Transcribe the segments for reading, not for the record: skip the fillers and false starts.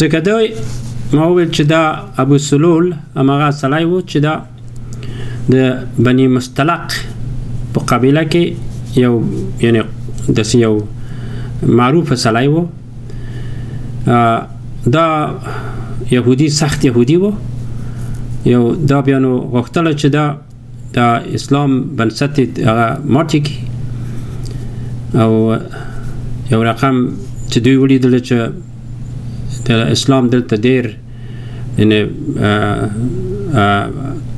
ځکه دوی ما وویل چې دا ابو سلول هماغه سړی و چې دا د بني مستلق په قبیله کې یو یعنی داسې یو معروفه سړی و. دا یهودي سخت یهودي و. یو دا بیا نو غوښتله چې دا اسلام بنسټ هغه ماتې کړي او یو رقم چې دوی ولیدله چې د اسلام دلته ډېر یعنې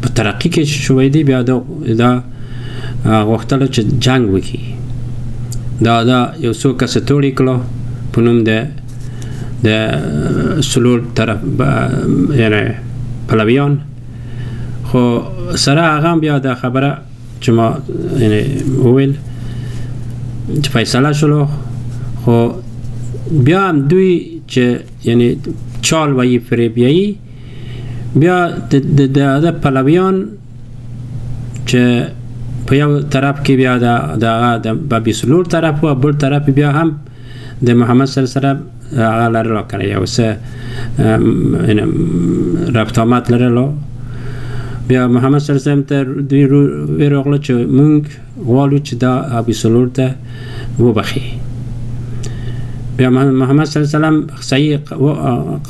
په ترقي کې شوی دی بیا دا غوښتله چې جنګ وکړي. دا یو څو کسه توړي کړو په نوم د سلول طرف یعنې پلویان. خو سره هغه هم بیا دا خبره چې ما یعنې وویل چې فیصله شلو. خو بیا هم دوی چې یعنی چال وی فریبیایی بیا د پلویان چې په یو طرف کې بیا د بابي سلول طرف و بل طرف بیا هم د محمد صلی الله علیه وسلم هغه لرلو کنه یو څه ربطامات لرلو. بیا محمد صلی الله علیه وسلم ته دوی ویروغله چې مونږ غواړو چې دا ابي سلول ته وبخي. بیا محمد صلی الله علیه وسلم صحیح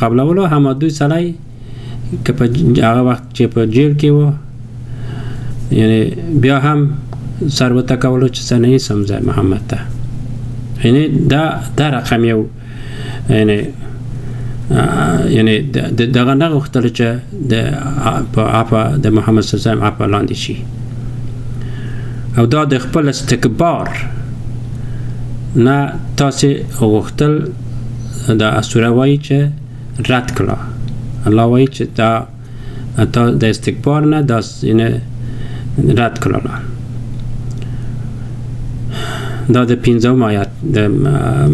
قبلولو هم دوی سړی که په هغه وخت چې په جیل کې و یعنی بیا هم سر وټکولو چې څه نه سمځه محمد ته. یعنی دا رقم یو یعنی دغه نه غوښتل چې په عفا د محمد صلی الله علیه وسلم عفا لاندې شي او دا د خپل استکبار نه تاسې غوښتل دا سوره وایي چې رد کړه. الله وایي چې دا د استکبار نه دا رد کړه. دا د 15 آیت د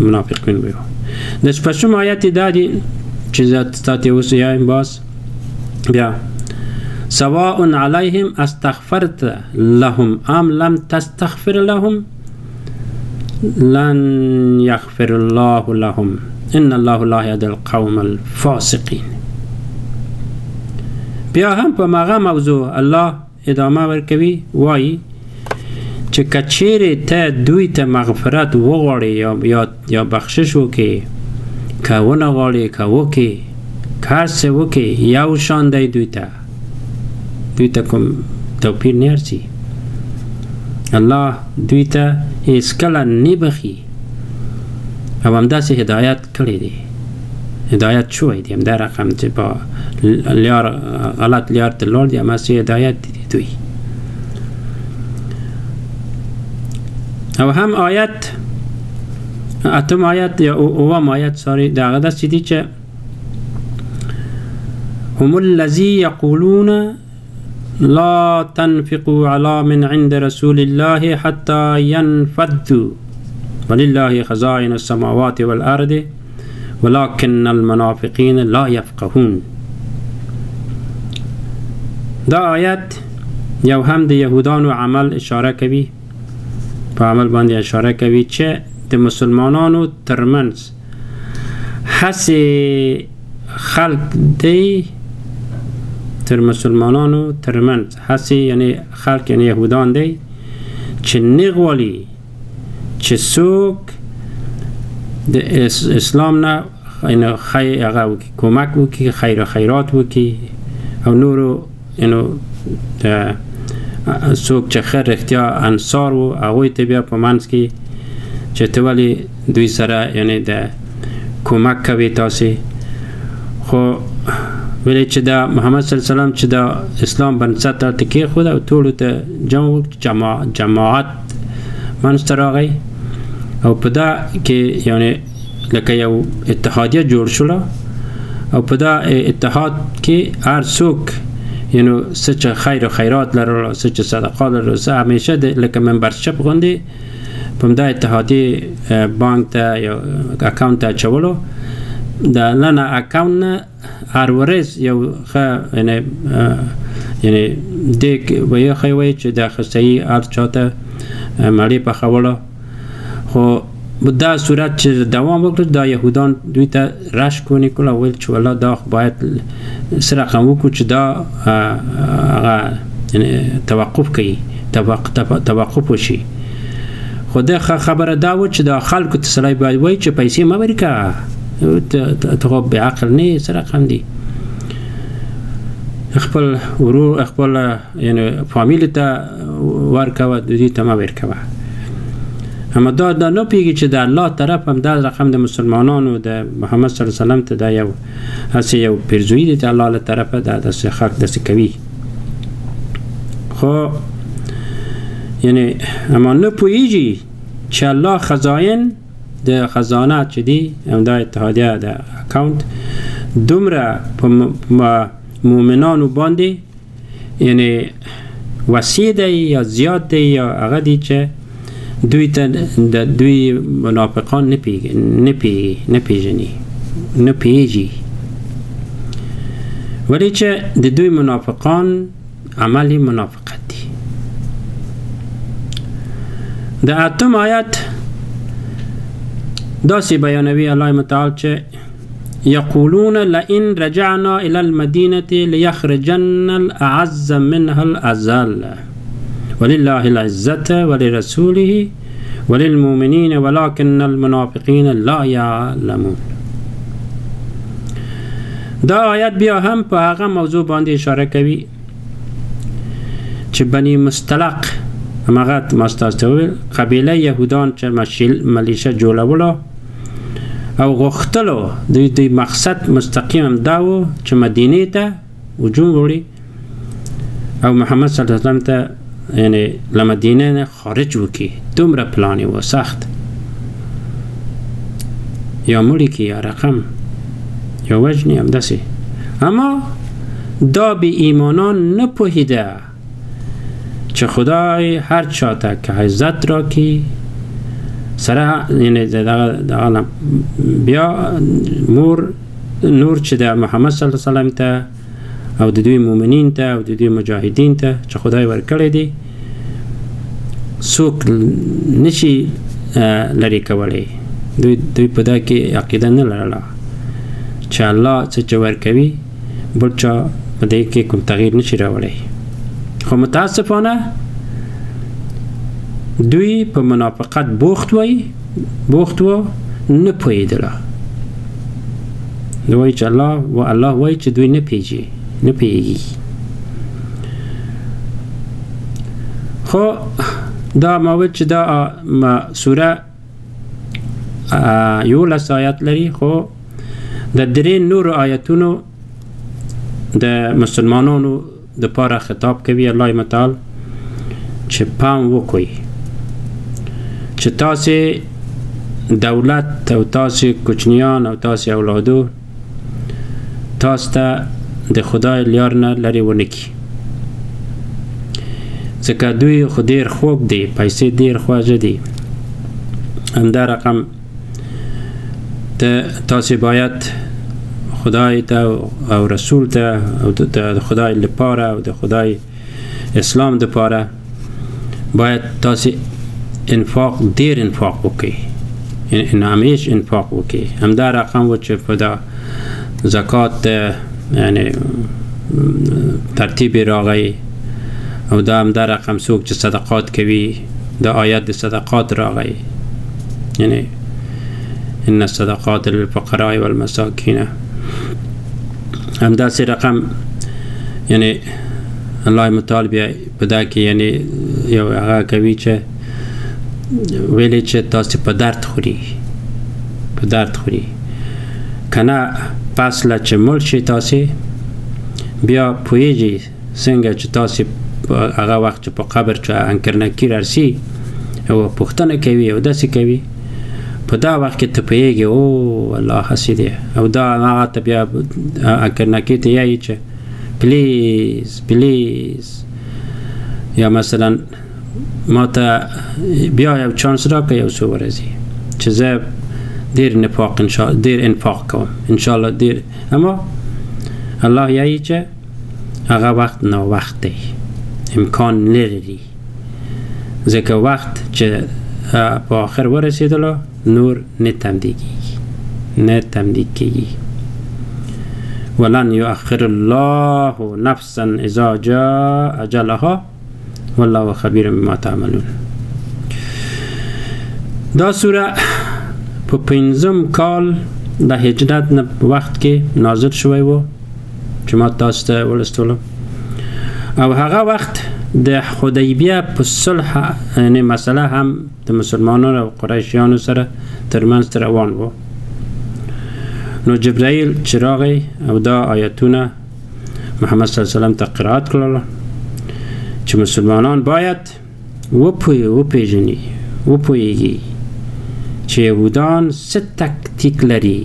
منافقین ویو. د 16 آیت دا دی چې تاسو اوس یې باز بیا سواء علیهم استغفرت لهم ام لم تستغفر لهم لن يغفر الله لهم ان الله لا يهدي القوم الفاسقين. بیا هم په ماغه موضوع الله ادامه ورکوي وایي چې کچېرې ته دوی ته مغفرت وغواړي یا بخشش وکړي که ونه غواړي که وکړي که هر څه وکړي یو شان دی دوی ته کوم توپیر نه ارسي. الله دوی ته هیڅکله نه بخي او همداسې هدایت کړی دی. هدایت شوی دی همدا رقم چې په غلط لیار ته لاړ دي هماسې هدایت دی دوی. او هم آیت اتم آیت یا اوم آیت ساری دا غدا سیدی چې هم الذی یقولون لا تنفقوا على من عند رسول الله حتى ينفذوا ولله خزائن السماوات والأرض ولكن المنافقين لا يفقهون. دا آیت یو هم د یهودانو عمل اشاره کوي په عمل باندې اشاره کوي چې د مسلمانانو ترمنځ هسې خلق دی تر مسلمانانو ترمنځ هسې یعنی خلق یعنی یهودان دی چې نه غواړي چې څوک د اسلام نه هغه وکړي کمک وکړي خیرات وکړي او نورو څوک چې ښه رښتیا انصار و هغوی ته بیا په منځ کې چې ته ولې دوی سره یعنی د کمک کوي تاسې. خو ولی چې دا محمد صلی الله علیه وسلم چې دا اسلام بنسټ ته کېښود او ټولو ته جماعت منځ ته راغی او په دا کې یعنی لکه یو اتحادیه جوړ شوله او په دا اتحاد کې هر څوک یعنی څه چې خیر و خیرات لرل څه چې صدقات لرل څه همیشه لکه ممبرشپ غوندې په همدا اتحادیې بانک ته یا اکاونټ ته اچولو د لنه اکاونټ نه هر ورځ یو ښه یعنی دې ویښی وایي چې دا ښه صحیح هر چا ته مړۍ پخولو. خو دا صورت چې دوام وکړ دا یهودان دوی ته رش کنی کل او ویل چې والله دا باید سره رقم وکړو چې دا توقف کوي توقف وشي خو دا خبره دا و چې دا خلکو ته سړی باید وایي چې پیسې مه ورکوه ته خو بې عقل نه یې څه رقم دی خپل ورور خپل یعنی فامیل ته ورکوه دوی ته مه ورکوه اما دا نه پیږي چې د الله طرف هم دا رقم د مسلمانانو د محمد صلی الله علیه وسلم ته دا یو هسې یو پیرزویي دی د الله له طرفه دا داسې خلق داسې کوي خو یعنی اما نه پوهیږي چې الله خزاین د خزانه چې دی دا اتحادیه د اکاونت دومره په مؤمنانو باندې یعنی وسیع دی یا زیاد دی یا هغه دی چې دوی ته د دوی منافقان نه پیژني ولی چې د دوی منافقان عملی منافقت دی د اتم آیت داسې بیانوي الله متعال چې یقولون لئن رجعنا الى المدینة لیخرجن الاعز منها الاذل ولله العزة ولرسوله وللمؤمنين ولكن المنافقين لا يعلمون دا آیت بیا هم په هغه موضوع باندې اشاره کوي چې بنی مستلق همغه مستاستویل قبیله یهودان چې ملیشه جوړوله او غوښتلو دوی مقصد مستقیم دا و چې مدینه ته هجوم وکړي او محمد صلی الله علیه وسلم ته یعنی لمدینه نه خارج وکي دومره پلانی و سخت یا مړی کی یا رقم یا وجنی هم داسې اما دا بی ایمانان نه پوهیده چې خدای هر چاته که عزت را کی سره یعنی دغه بیا نور چې د محمد صلی الله علیه وسلم ته او د دوی مؤمنین ته او د دوی مجاهدین ته چې خدای ورکړی دی څوک نشي لرې کولی دوی په دا کې عقیده نه لرله چې الله څه چې ورکوي بل چا په دې کې کوم تغییر نشي راوړی خو متاسفانه دوی په منافقت بوخت و نه پوهېدله دوی چې الله وایي چې دوی نه پیږي خو دا موضوع چې دا سوره 11 آیات لري خو د درې نور آیاتونو د مسلمانانو د پاره خطاب کوي الله متعال چې پام وکوي چې تاسو دولت او تاسو کوچنیان او تاسو اولادو تاسو ته د خدای لیار نه لري ونکي ځکه دوی خو ډېر خوږ دی پیسې ډېر خواږه دي همدا رقم تاسو باید خدای ته او رسول ته او د خدای لپاره او د خدای اسلام لپاره باید تاسو ډېر انفاق وکړئ همیش انفاق وکړئ همدا رقم و چې په دا زکات یعنی ترتیب راغی او دا همدا رقم څوک چې صدقات کوي دا آیت د صدقات راغی یعنی ان الصدقات للفقراء والمساکین همدا سي رقم یعنی الله متعال بیا په دا کې یعنی یو هغه کوي چې ویلې چې تاسو په درد خوري کنه پس لا چې مړ شي تاسو بیا پوهیږي څنګه چې تاسو هغه وخت په قبر چې انکر نکیر ارسي او پوښتنه کوي او داسې کوي په دا وخت کې ته پوهیږي او الله حسیده او دا هغه ته بیا انکر نکیر ته یایي چې پلیز یا مثلا ما ته بیا یو چانس راکړه یو څو ورځې چې زه ډېر انفاق کوم انشاءالله ډېر اما الله یایي چې هغه وخت نه وخت دی امکان لري ځکه وخت چې په آخر ورسېدلو نور نه تمدید کېږي ولن یؤخر الله نفسا اذا جاء اجلها والله خبیر بما تعملون. دا سوره په 5م کال د هجرت نه وخت کې نازل شوی و چې ما تاسو ته ولستلو او هغه وخت د حدیبیه په صلح یعنی مسله هم د مسلمانانو او قریشیانو سره ترمنځ روان و. نو جبرائیل چې راغی او دا آیتونه محمد صلی الله علیه وسلم ته قرائت کړل چې مسلمانان باید وپوهیږي چې یهودان څه تکتیک لري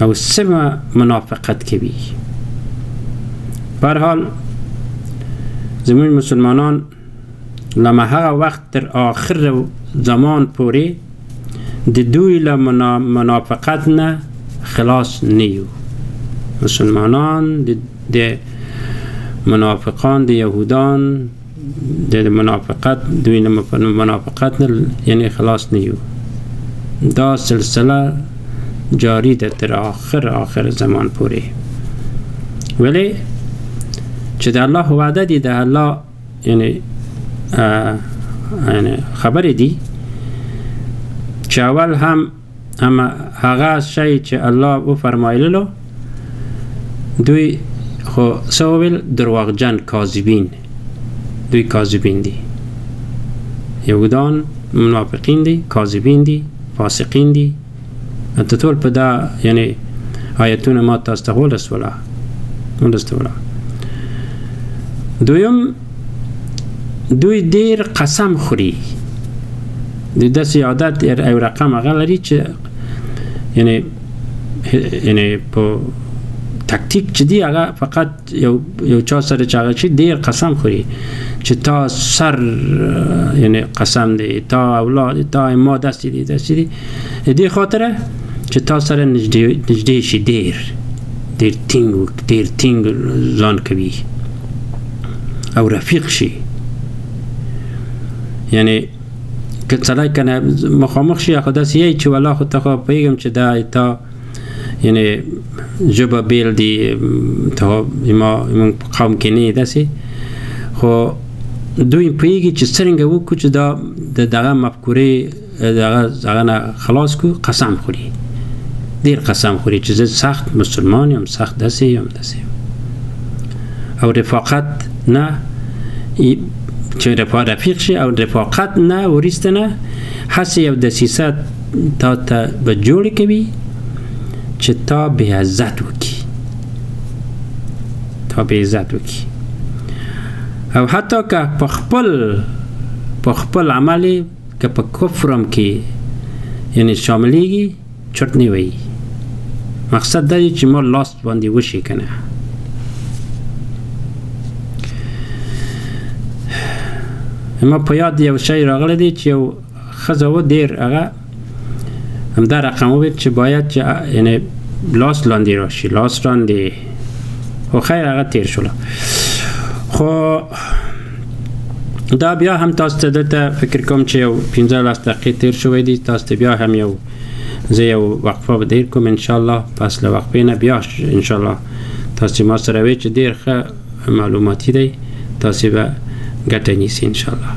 او څه منافقت کوي. بهرحال زمون مسلمانان لما هغه وخت تر آخر زمان پورې د دوی له منافقت نه خلاص نیو. مسلمانان د منافقان د یهودان د منافقت دوی نه منافقت نه یعنی خلاص نیو. دا سلسله جاری ده تر آخر زمان پورې. ولی چې د الله وعده دی د الله یعنی خبر دی چې اول هم هغه شی چې الله و فرمایلو دوی خو سوال دروغجن کاذبین دوی کاذبین دی یهودان منافقین دی کاذبین دی فاسقین دی انت ټول په دا یعنی آیتونه ما تاسو ته ولستوله دویم دوی ډیر قسم خوري د داسې عادت او رقم هغه لري چې یعنی په تکتیک چې دی هغه فقط یو چا سره چې هغه چې ډیر قسم خوري چې تا سر یعنی قسم دی تا اولاد تا ما دستی دی دې خاطره چې تا سره نږدې شي ډیر ټینګ ځان کوي او رفیق شي. یعنی که سړی کنه مخامخ شي خو داسې یی چې والله خو ته خو پوهېږم چې دا تا یعنی ژبه بیل دی ته زموږ په قوم کې نه داسې خو دوی پوهېږي چې څرنګه وکړو چې دا د دغه مفکورې هغه نه خلاص کړو. قسم خوري ډېر قسم خوري چې زه سخت مسلمان یم سخت داسې یم او رفاقت نه چې رفیق شي او رفاقت نه وروسته نه هسې یو دسیسه تا ته به جوړې کوي چې تا بې عزت وکړي او حتی که په خپل عمل که په کفرم کې یعنی شاملېږي چرت نه وایي. مقصد دا دی چې ما لاس باندې وشي کنه. ما په یاد یو شی راغلی دی چې یو ښځه و ډېر هغه همدا رقم وویل چې باید چې یعنی لاس لاندې راشي لاس لاندې خو خیر هغه تیر شوله. خو دا بیا هم تاسو ته دلته فکر کوم چې یو 15 دقیقې تیر شوی دی. تاسو ته بیا هم زه یو وقفه به دیر کوم انشاءالله. پس له وقفې نه بیا انشاءالله تاسو ما سره وی چې ډېر ښه معلوماتی دی تاسو به ګټه نیسئ انشاءالله.